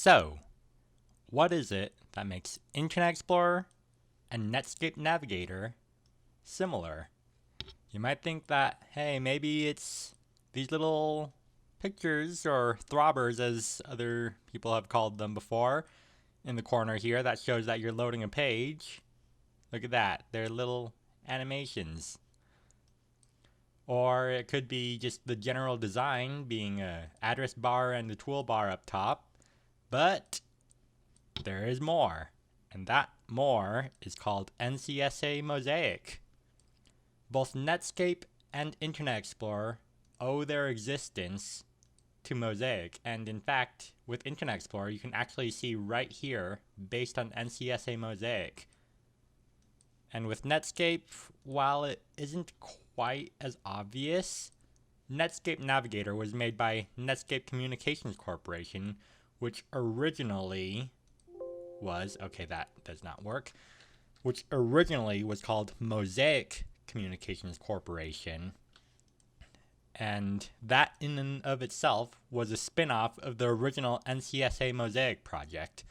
So, what is it that makes Internet Explorer and Netscape Navigator similar? You might think that, hey, maybe it's these little pictures or throbbers, as other people have called them before, in the corner here that shows that you're loading a page. Look at that, they're little animations. Or it could be just the general design being an address bar and the toolbar up top. But there is more, and that more is called NCSA Mosaic. Both Netscape and Internet Explorer owe their existence to Mosaic, and in fact, with Internet Explorer, you can actually see right here, based on NCSA Mosaic. And with Netscape, while it isn't quite as obvious, Netscape Navigator was made by Netscape Communications Corporation, which originally was, okay, that does not work, which originally was called Mosaic Communications Corporation. And that in and of itself was a spin-off of the original NCSA Mosaic project.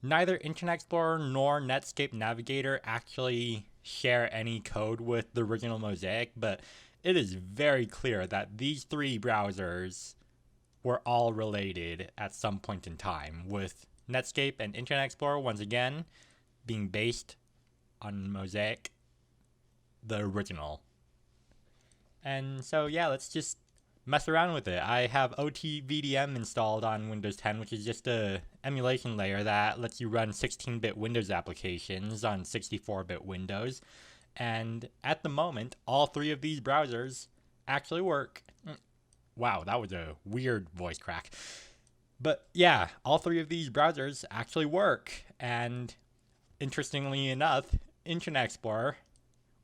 Neither Internet Explorer nor Netscape Navigator actually share any code with the original Mosaic, but it is very clear that these three browsers were all related at some point in time, with Netscape and Internet Explorer once again being based on Mosaic, the original. And so yeah, let's just mess around with it. I have OTVDM installed on Windows 10, which is just a emulation layer that lets you run 16-bit Windows applications on 64-bit Windows. And at the moment, all three of these browsers actually work. Wow, that was a weird voice crack. But yeah, all three of these browsers actually work. And interestingly enough, Internet Explorer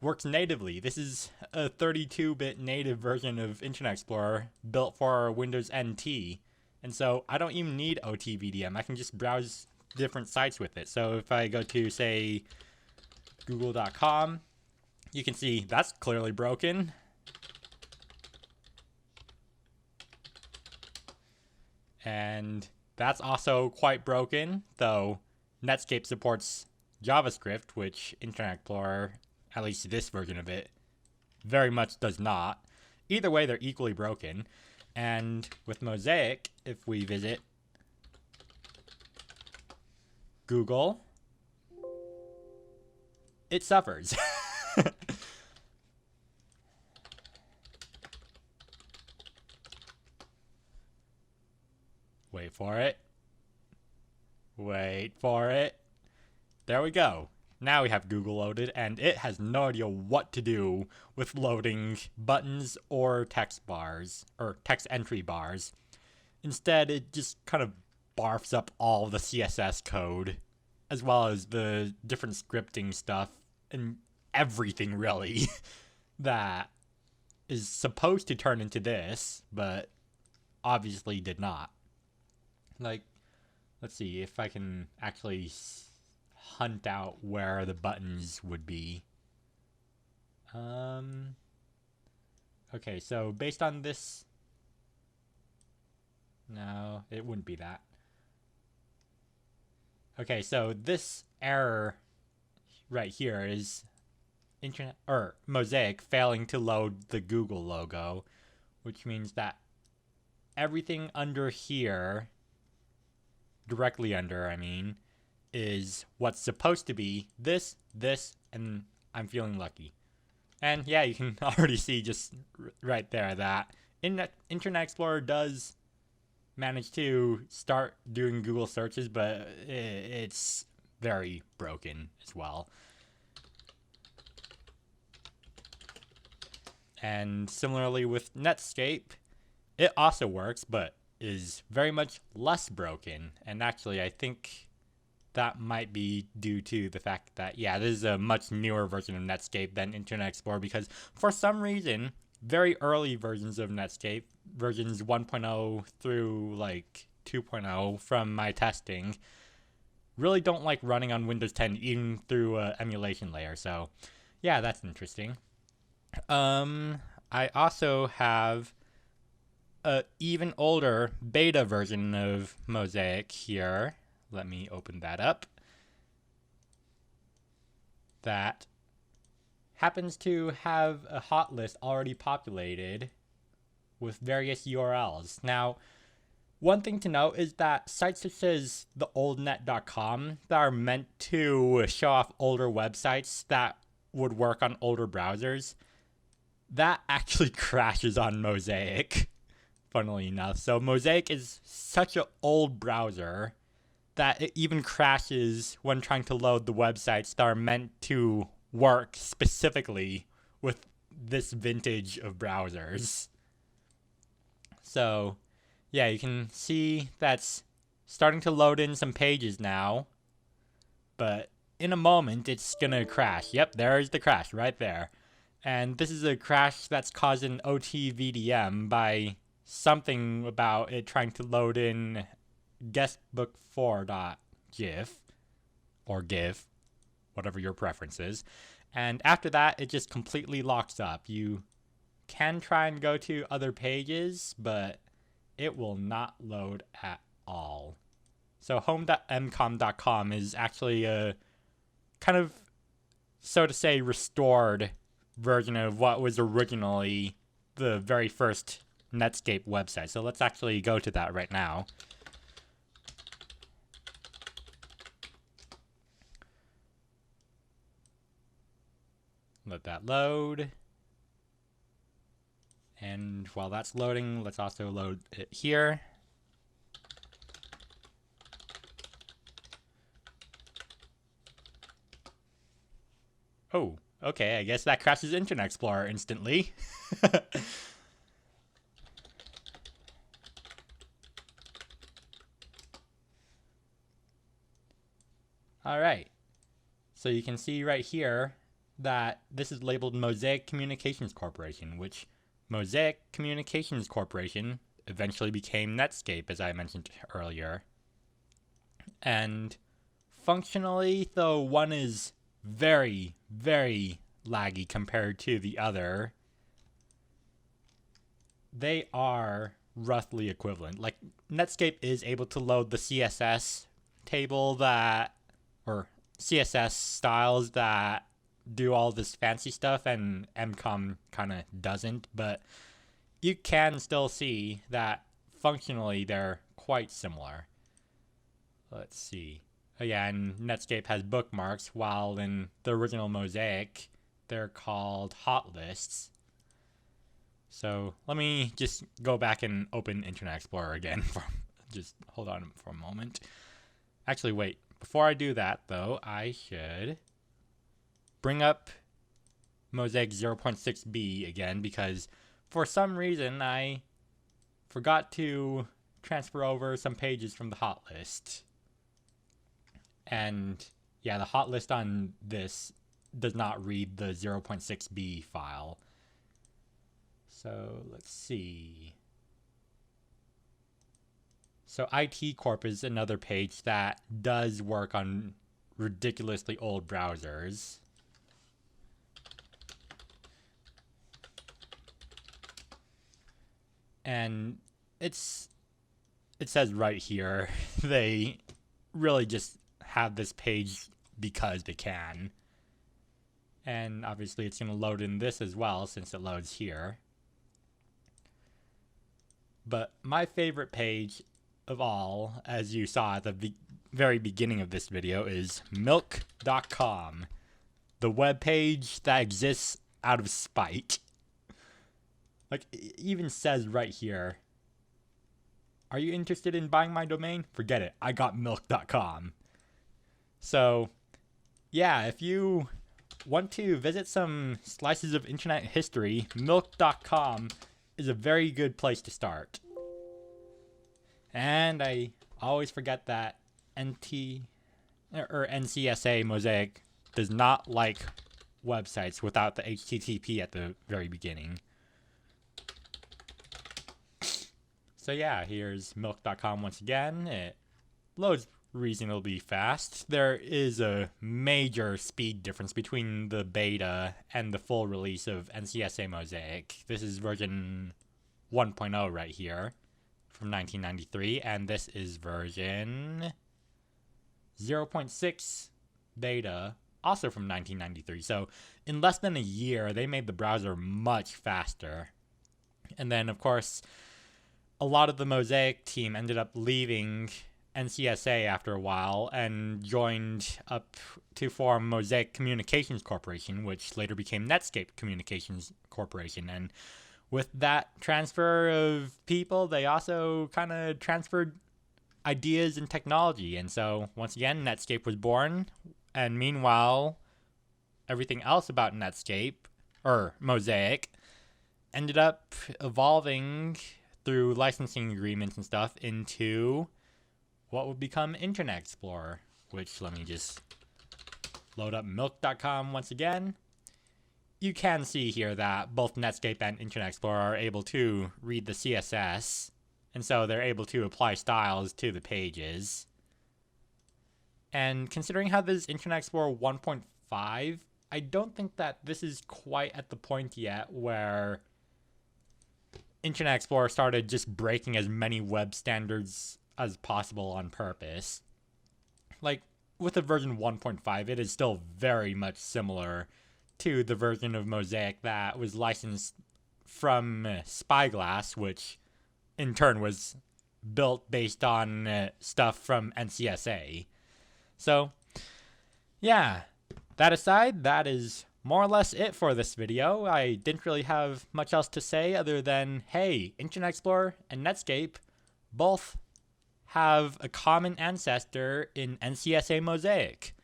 works natively. This is a 32-bit native version of Internet Explorer built for Windows NT. And so I don't even need OTVDM. I can just browse different sites with it. So if I go to, say, google.com, you can see that's clearly broken. And that's also quite broken, though Netscape supports JavaScript, which Internet Explorer, at least this version of it, very much does not. Either way, they're equally broken. And with Mosaic, if we visit Google, it suffers. Wait for it. Wait for it. There we go. Now we have Google loaded, and it has no idea what to do with loading buttons or text bars, or text entry bars. Instead, it just kind of barfs up all the CSS code, as well as the different scripting stuff, and everything really, that is supposed to turn into this, but obviously did not. Like, let's see if I can actually hunt out where the buttons would be. Okay, so based on this, no, it wouldn't be that. Okay, so this error right here is Internet or Mosaic failing to load the Google logo, which means that everything under here, directly under, I mean, is what's supposed to be this, and I'm feeling lucky. And yeah, you can already see just right there that Internet Explorer does manage to start doing Google searches, but it's very broken as well. And similarly with Netscape, it also works, but is very much less broken. And actually, I think that might be due to the fact that, yeah, this is a much newer version of Netscape than Internet Explorer, because for some reason, very early versions of Netscape, versions 1.0 through like 2.0 from my testing, really don't like running on Windows 10 even through an emulation layer. So yeah, that's interesting. I also have an even older beta version of Mosaic here. Let me open that up. That happens to have a hot list already populated with various URLs. Now, one thing to note is that sites such as theoldnet.com that are meant to show off older websites that would work on older browsers, that actually crashes on Mosaic, funnily enough. So Mosaic is such an old browser that it even crashes when trying to load the websites that are meant to work specifically with this vintage of browsers. So yeah, you can see that's starting to load in some pages now, but in a moment it's gonna crash. Yep, there's the crash right there. And this is a crash that's caused in OTVDM by something about it trying to load in guestbook4.gif or GIF, whatever your preference is. And after that, it just completely locks up. You can try and go to other pages, but it will not load at all. So home.mcom.com is actually a kind of, so to say, restored version of what was originally the very first Netscape website. So let's actually go to that right now. Let that load. And while that's loading, let's also load it here. Oh, okay, I guess that crashes Internet Explorer instantly. All right, so you can see right here that this is labeled Mosaic Communications Corporation, which Mosaic Communications Corporation eventually became Netscape, as I mentioned earlier. And functionally, though one is very, very laggy compared to the other, they are roughly equivalent. Like, Netscape is able to load the CSS table that, or CSS styles that do all this fancy stuff, and MCOM kind of doesn't, but you can still see that functionally they're quite similar. Let's see. Oh yeah, and Netscape has bookmarks, while in the original Mosaic, they're called hot lists. So let me just go back and open Internet Explorer again. Just hold on for a moment. Actually, wait. Before I do that, though, I should bring up Mosaic 0.6b again, because for some reason I forgot to transfer over some pages from the hot list. And yeah, the hot list on this does not read the 0.6b file. So let's see. So IT Corp is another page that does work on ridiculously old browsers. And it says right here, they really just have this page because they can. And obviously it's going to load in this as well, since it loads here. But my favorite page of all, as you saw at the very beginning of this video, is milk.com, the web page that exists out of spite. Like, it even says right here, are you interested in buying my domain? Forget it, I got milk.com. So yeah, if you want to visit some slices of internet history, milk.com is a very good place to start. And I always forget that NCSA Mosaic does not like websites without the HTTP at the very beginning. So yeah, here's milk.com once again. It loads reasonably fast. There is a major speed difference between the beta and the full release of NCSA Mosaic. This is version 1.0 right here from 1993, and this is version 0.6 beta, also from 1993. So in less than a year, they made the browser much faster. And then, of course, a lot of the Mosaic team ended up leaving NCSA after a while and joined up to form Mosaic Communications Corporation, which later became Netscape Communications Corporation. And with that transfer of people, they also kind of transferred ideas and technology. And so, once again, Netscape was born. And meanwhile, everything else about Netscape, or Mosaic, ended up evolving through licensing agreements and stuff into what would become Internet Explorer, which, let me just load up milk.com once again. You can see here that both Netscape and Internet Explorer are able to read the CSS, and so they're able to apply styles to the pages. And considering how this is Internet Explorer 1.5, I don't think that this is quite at the point yet where Internet Explorer started just breaking as many web standards as possible on purpose. Like, with the version 1.5, it is still very much similar to the version of Mosaic that was licensed from Spyglass, which in turn was built based on stuff from NCSA. So, yeah, that aside, that is more or less it for this video. I didn't really have much else to say other than, hey, Internet Explorer and Netscape both have a common ancestor in NCSA Mosaic.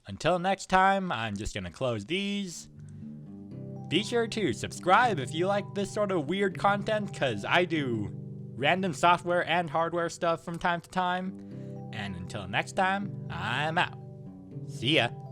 Until next time, I'm just going to close these. Be sure to subscribe if you like this sort of weird content, because I do random software and hardware stuff from time to time. And until next time, I'm out. See ya.